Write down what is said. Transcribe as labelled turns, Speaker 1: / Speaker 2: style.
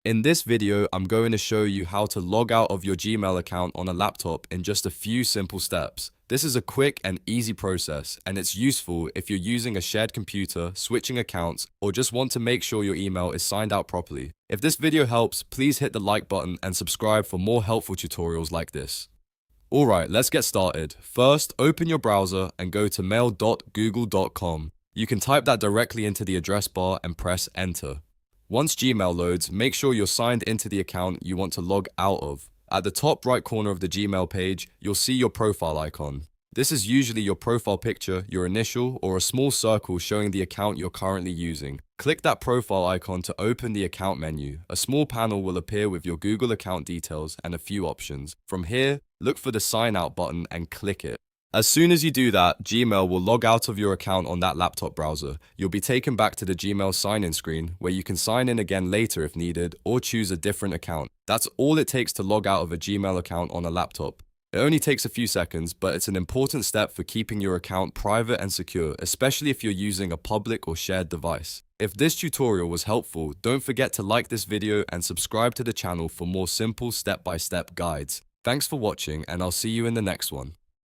Speaker 1: In this video, I'm going to show you how to log out of your Gmail account on a laptop in just a few simple steps. This is a quick and easy process, and it's useful if you're using a shared computer, switching accounts, or just want to make sure your email is signed out properly. If this video helps, please hit the like button and subscribe for more helpful tutorials like this. Alright, let's get started. First, open your browser and go to mail.google.com. You can type that directly into the address bar and press enter. Once Gmail loads, make sure you're signed into the account you want to log out of. At the top right corner of the Gmail page, you'll see your profile icon. This is usually your profile picture, your initial, or a small circle showing the account you're currently using. Click that profile icon to open the account menu. A small panel will appear with your Google account details and a few options. From here, look for the sign out button and click it. As soon as you do that, Gmail will log out of your account on that laptop browser. You'll be taken back to the Gmail sign-in screen, where you can sign in again later if needed, or choose a different account. That's all it takes to log out of a Gmail account on a laptop. It only takes a few seconds, but it's an important step for keeping your account private and secure, especially if you're using a public or shared device. If this tutorial was helpful, don't forget to like this video and subscribe to the channel for more simple step-by-step guides. Thanks for watching, and I'll see you in the next one.